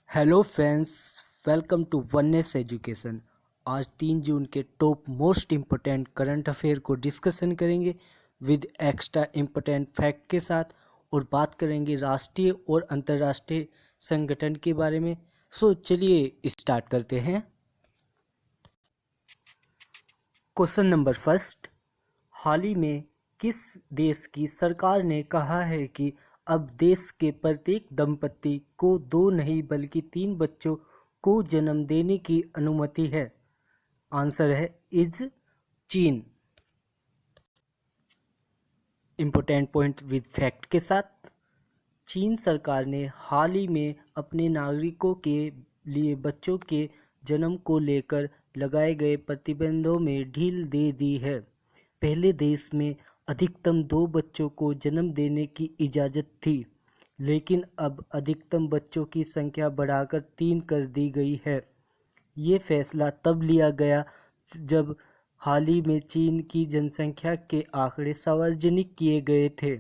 Hello friends, welcome to Oneness Education. आज 3 जून के top most important current affair को डिस्कशन करेंगे विद एक्स्ट्रा इम्पोर्टेंट फैक्ट के साथ, और बात करेंगे राष्ट्रीय और अंतर्राष्ट्रीय संगठन के बारे में। सो चलिए स्टार्ट करते हैं। क्वेश्चन नंबर फर्स्ट, हाल ही में किस देश की सरकार ने कहा है कि अब देश के प्रत्येक दंपति को 2 नहीं बल्कि 3 बच्चों को जन्म देने की अनुमति है? आंसर है इज चीन। इम्पोर्टेंट पॉइंट विद फैक्ट के साथ, चीन सरकार ने हाल ही में अपने नागरिकों के लिए बच्चों के जन्म को लेकर लगाए गए प्रतिबंधों में ढील दे दी है। पहले देश में अधिकतम 2 बच्चों को जन्म देने की इजाज़त थी, लेकिन अब अधिकतम बच्चों की संख्या बढ़ाकर 3 कर दी गई है। ये फैसला तब लिया गया जब हाल ही में चीन की जनसंख्या के आंकड़े सार्वजनिक किए गए थे,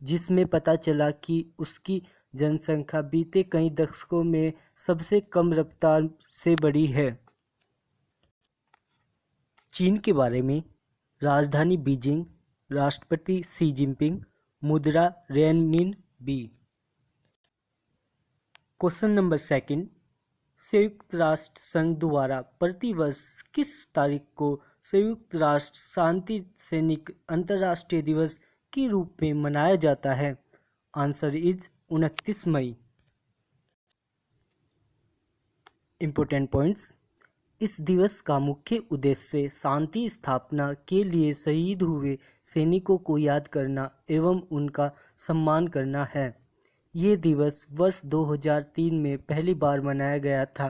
जिसमें पता चला कि उसकी जनसंख्या बीते कई दशकों में सबसे कम रफ्तार से बढ़ी है। चीन के बारे में, राजधानी बीजिंग, राष्ट्रपति शी जिनपिंग, मुद्रा रेनमिनबी। क्वेश्चन नंबर सेकंड, संयुक्त राष्ट्र संघ द्वारा प्रतिवर्ष किस तारीख को संयुक्त राष्ट्र शांति सैनिक अंतर्राष्ट्रीय दिवस के रूप में मनाया जाता है? आंसर इज 29 मई। इम्पोर्टेंट पॉइंट्स, इस दिवस का मुख्य उद्देश्य शांति स्थापना के लिए शहीद हुए सैनिकों को याद करना एवं उनका सम्मान करना है। ये दिवस वर्ष 2003 में पहली बार मनाया गया था।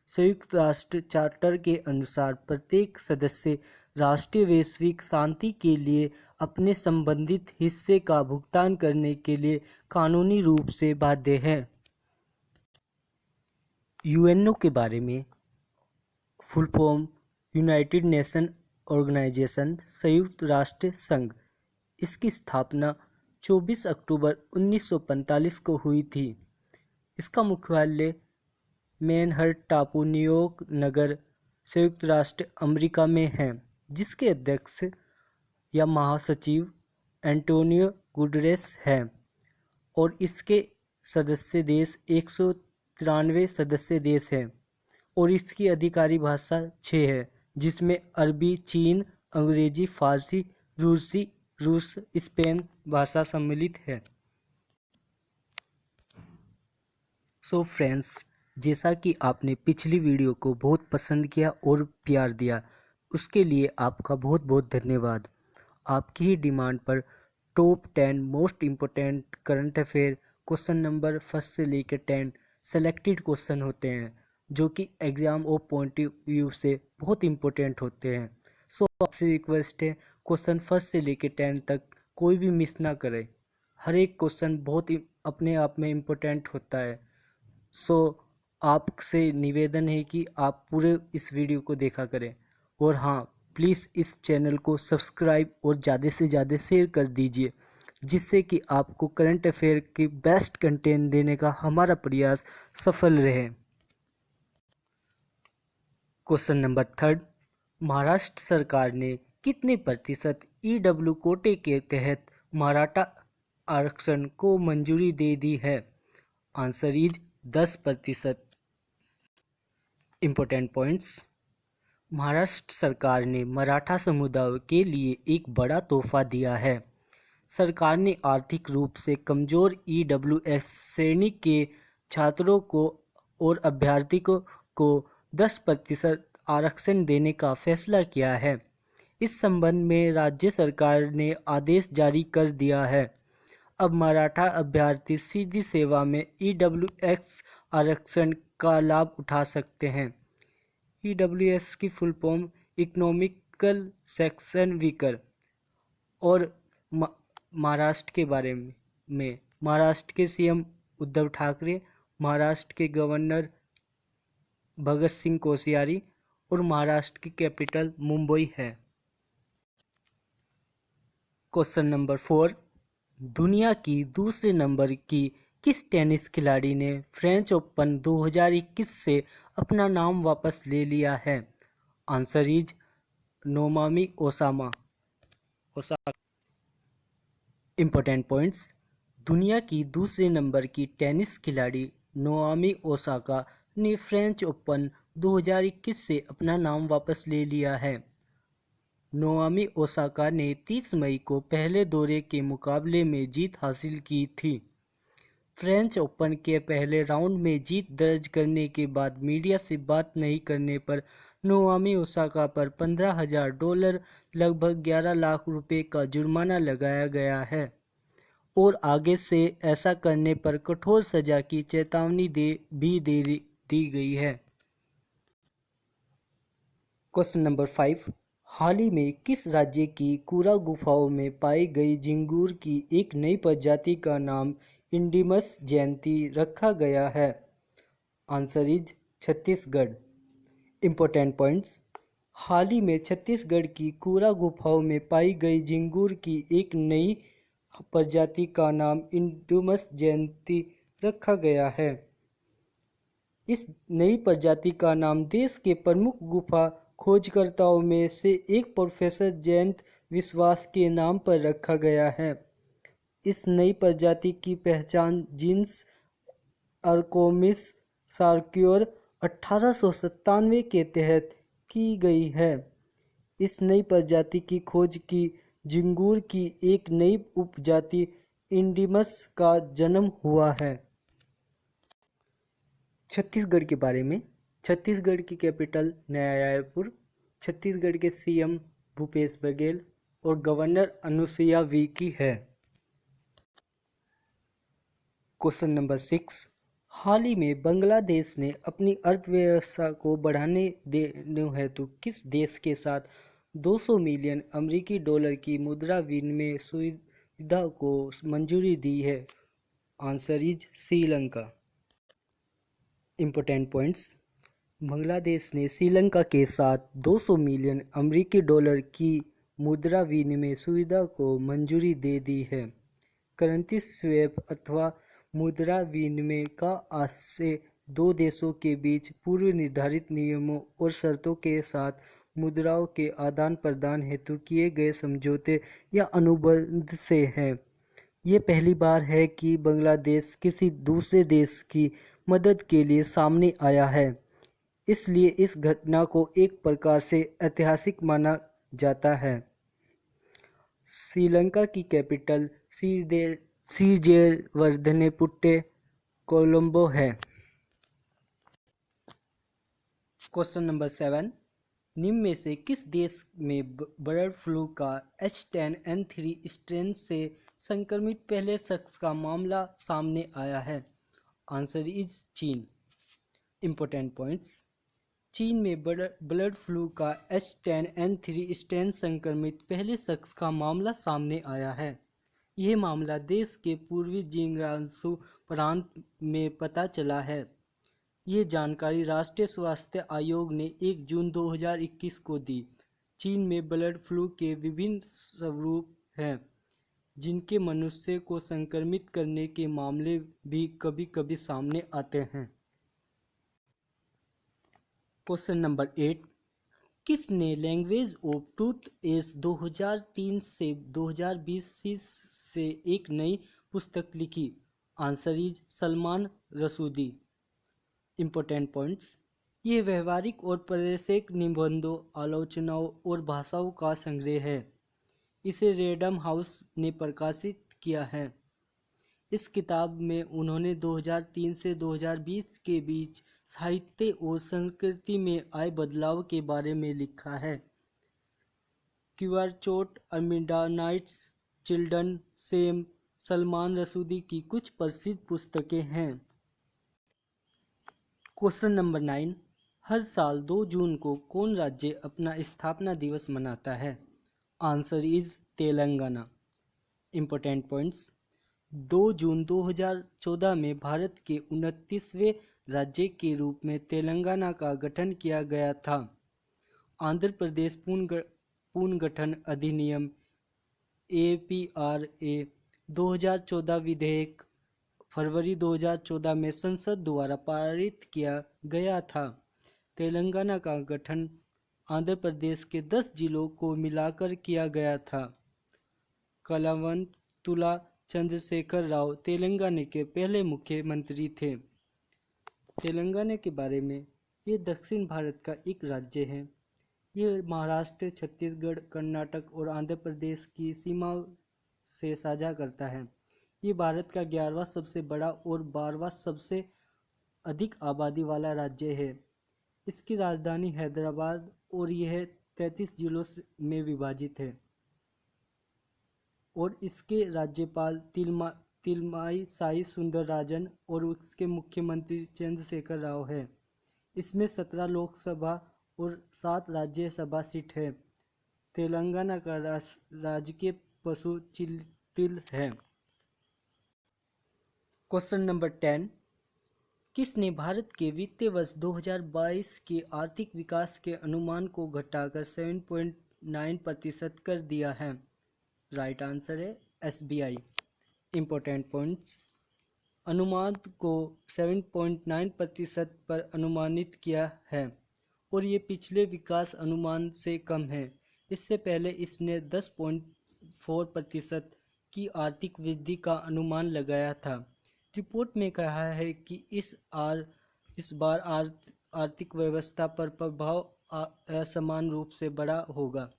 संयुक्त राष्ट्र चार्टर के अनुसार प्रत्येक सदस्य राष्ट्र वैश्विक शांति के लिए अपने संबंधित हिस्से का भुगतान करने के लिए कानूनी रूप से बाध्य है। यूएनओ के बारे में, full form United Nation Organisation, संयुक्त राष्ट्र संघ। इसकी स्थापना 24 अक्टूबर 1945 को हुई थी। इसका मुख्यालय मैनहट्टन टापू, न्यूयॉर्क नगर, संयुक्त राष्ट्र अमेरिका में है, जिसके अध्यक्ष या महासचिव एंटोनियो गुटेरेस है, और इसके सदस्य देश 193 सदस्य देश हैं, और इसकी आधिकारिक भाषा 6 है, जिसमें अरबी, चीन, अंग्रेजी, फारसी, रूस, स्पेन भाषा सम्मिलित है। सो फ्रेंड्स, जैसा कि आपने पिछली वीडियो को बहुत पसंद किया और प्यार दिया, उसके लिए आपका बहुत बहुत धन्यवाद। आपकी ही डिमांड पर top 10 most important current affair question number first से लेकर 10 सेलेक्टेड क्वेश्चन होते हैं, जो कि exam of point of view से बहुत इंपॉर्टेंट होते हैं। सो आपसे रिक्वेस्ट है, क्वेश्चन फर्स्ट से लेकर 10 तक कोई भी मिस ना करें। हर एक क्वेश्चन बहुत अपने आप में इम्पोर्टेंट होता है। सो आपसे निवेदन है कि आप पूरे इस वीडियो को देखा करें, और हाँ, प्लीज़ इस चैनल को सब्सक्राइब और ज़्यादा से ज़्यादा शेयर कर दीजिए, जिससे कि आपको करंट अफेयर की बेस्ट कंटेंट देने का हमारा प्रयास सफल रहे। क्वेश्चन नंबर थर्ड, महाराष्ट्र सरकार ने कितने प्रतिशत ईडब्ल्यू कोटे के तहत मराठा आरक्षण को मंजूरी दे दी है? Answer is 10%। Important points, Maharashtra सरकार ने मराठा समुदाय के लिए एक बड़ा तोहफा दिया है। सरकार ने आर्थिक रूप से कमज़ोर ईडब्ल्यूएस श्रेणी के छात्रों को और अभ्यर्थियों को 10% आरक्षण देने का फैसला किया है। इस संबंध में राज्य सरकार ने आदेश जारी कर दिया है। अब मराठा अभ्यर्थी सीधी सेवा में ईडब्ल्यूएस आरक्षण का लाभ उठा सकते हैं। ईडब्ल्यूएस की full form economical section weaker. और महाराष्ट्र के बारे में महाराष्ट्र के सीएम उद्धव ठाकरे, महाराष्ट्र के गवर्नर भगत सिंह कोश्यारी, और महाराष्ट्र की कैपिटल मुंबई है। क्वेश्चन नंबर 4, दुनिया की दूसरे नंबर की किस टेनिस खिलाड़ी ने फ्रेंच ओपन 2021 से अपना नाम वापस ले लिया है? Answer is Naomi Osaka. Important points. दुनिया की दूसरे नंबर की टेनिस खिलाड़ी नोआमी ओसाका ने फ्रेंच ओपन 2021 से अपना नाम वापस ले लिया है। नोआमी ओसाका ने 30 मई को पहले दौरे के मुकाबले में जीत हासिल की थी। फ्रेंच ओपन के पहले राउंड में जीत दर्ज करने के बाद मीडिया से बात नहीं करने पर नोआमी ओसाका पर $15,000 लगभग 11 लाख रुपए का जुर्माना लगाया गया है और आगे से ऐसा करने पर कठोर सजा की चेतावनी दे दी गई है। Question number 5। हाल ही में किस राज्य की कुरा गुफाओं में पाई गई झिंगुर की एक नई प्रजाति का नाम इंडिमस जयंती रखा गया है? Answer is Chhattisgarh. Important points. हाल ही में छत्तीसगढ़ की कुरा गुफाओं में पाई गई झिंगुर की एक नई प्रजाति का नाम इंडिमस जयंती रखा गया है। इस नई प्रजाति का नाम देश के प्रमुख गुफा खोजकर्ताओं में से एक प्रोफेसर जयंत विश्वास के नाम पर रखा गया है। इस नई प्रजाति की पहचान जीनस अर्कोमिस सार्क्योर 1897 के तहत की गई है। इस नई प्रजाति की खोज की झिंगुर की एक नई उपजाति इंडिमस का जन्म हुआ है। छत्तीसगढ़ के बारे में। छत्तीसगढ़ की कैपिटल नया रायपुर। छत्तीसगढ़ के सीएम भूपेश बघेल और गवर्नर अनुसुईया उइके है। Question number 6। हाल ही में बांग्लादेश ने अपनी अर्थव्यवस्था को बढ़ाने देने हेतु किस देश के साथ 200 मिलियन अमेरिकी डॉलर की मुद्रा विनिमय सुविधा को मंजूरी दी है? Answer is Sri Lanka. Important points. Bangladesh ने श्रीलंका के साथ 200 मिलियन अमेरिकी डॉलर की मुद्रा विनिमय सुविधा को मंजूरी दे दी है। करेंसी स्वैप अथवा मुद्रा विनिमय का आज से दो देशों के बीच पूर्व निर्धारित नियमों और शर्तों के साथ मुद्राओं के आदान प्रदान हेतु किए गए समझौते या अनुबंध से है। ये पहली बार है कि बांग्लादेश किसी दूसरे देश की मदद के लिए सामने आया है, इसलिए इस घटना को एक प्रकार से ऐतिहासिक माना जाता है। श्रीलंका की कैपिटल श्रीजयवर्धनेपुट्टे कोलंबो है। Question number 7। निम्न में से किस देश में बर्ड फ्लू का H10N3 स्ट्रेन से संक्रमित पहले शख्स का मामला सामने आया है? आंसर इज चीन। Important points. चीन में बर्ड फ्लू का H10N3 स्ट्रेन संक्रमित पहले शख्स का मामला सामने आया है। यह मामला देश के पूर्वी जिंगरांसू प्रांत में पता चला है। ये जानकारी राष्ट्रीय स्वास्थ्य आयोग ने 1 जून 2021 को दी। चीन में बर्ड फ्लू के विभिन्न स्वरूप हैं, जिनके मनुष्य को संक्रमित करने के मामले भी कभी कभी सामने आते हैं। Question number 8। किसने लैंग्वेज ऑफ ट्रूथ एस 2003 से 2020 से एक नई पुस्तक लिखी? Answer is Salman Rushdie. Important points. ये व्यवहारिक और प्रादेशिक निबंधों, आलोचनाओं और भाषाओं का संग्रह है। इसे रैंडम हाउस ने प्रकाशित किया है। इस किताब में उन्होंने 2003 से 2020 के बीच साहित्य और संस्कृति में आए बदलाव के बारे में लिखा है। क्यूआरचोट, अमिंडा नाइट्स, चिल्ड्रन सेम सलमान रसूदी की कुछ प्रसिद्ध पुस्तकें हैं। Question number 9। हर साल 2 जून को कौन राज्य अपना स्थापना दिवस मनाता है? Answer is Telangana. Important points. 2 जून 2014 में भारत के 29वें राज्य के रूप में तेलंगाना का गठन किया गया था। आंध्र प्रदेश पुनर्गठन अधिनियम APRA 2014 विधेयक फरवरी 2014 में संसद द्वारा पारित किया गया था। तेलंगाना का गठन आंध्र प्रदेश के 10 जिलों को मिलाकर किया गया था। कलावंतुला चंद्रशेखर राव तेलंगाना के पहले मुख्यमंत्री थे। तेलंगाना के बारे में, ये दक्षिण भारत का एक राज्य है। यह महाराष्ट्र, छत्तीसगढ़, कर्नाटक और आंध्र प्रदेश की सीमा से साझा करता है। ये भारत का 11वां सबसे बड़ा और 12वां सबसे अधिक आबादी वाला राज्य है। इसकी राजधानी हैदराबाद और यह 33 जिलों में विभाजित है और इसके राज्यपाल तिलमाई साई सुंदरराजन और उसके मुख्यमंत्री चंद्रशेखर राव है। इसमें 17 लोकसभा और 7 राज्यसभा सीट है। तेलंगाना का राजकीय पशु तिल है। क्वेश्चन नंबर 10, किसने भारत के वित्तीय वर्ष 2022 के आर्थिक विकास के अनुमान को घटाकर 7.9% कर दिया है? राइट आंसर है SBI। इम्पोर्टेंट पॉइंट्स, अनुमान को 7.9% पर अनुमानित किया है और ये पिछले विकास अनुमान से कम है। इससे पहले इसने 10.4% की आर्थिक वृद्धि का अनुमान लगाया था। रिपोर्ट में कहा है कि इस बार आर्थिक व्यवस्था पर प्रभाव असमान रूप से बड़ा होगा।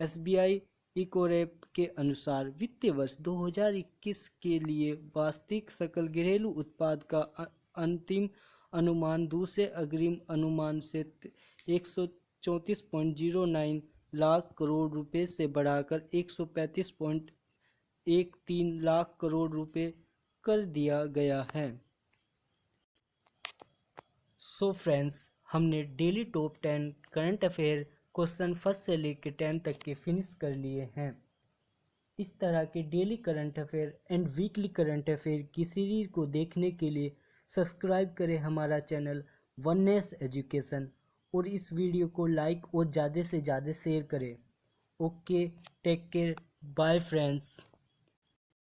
SBI इकोरैप के अनुसार वित्तीय वर्ष 2021 के लिए वास्तविक सकल घरेलू उत्पाद का अंतिम अनुमान दूसरे अग्रिम अनुमान से 134.09 लाख करोड़ रुपए से बढ़ाकर 135.13 लाख करोड़ रुपए कर दिया गया है। सो फ्रेंड्स, हमने daily top 10 current affair question first से लेकर 10 तक के फिनिश कर लिए हैं। इस तरह के daily current affair and weekly current affair की सीरीज को देखने के लिए सब्सक्राइब करें हमारा चैनल वननेस एजुकेशन और इस वीडियो को लाइक और ज़्यादा से ज़्यादा शेयर करें। Okay, take care, bye friends.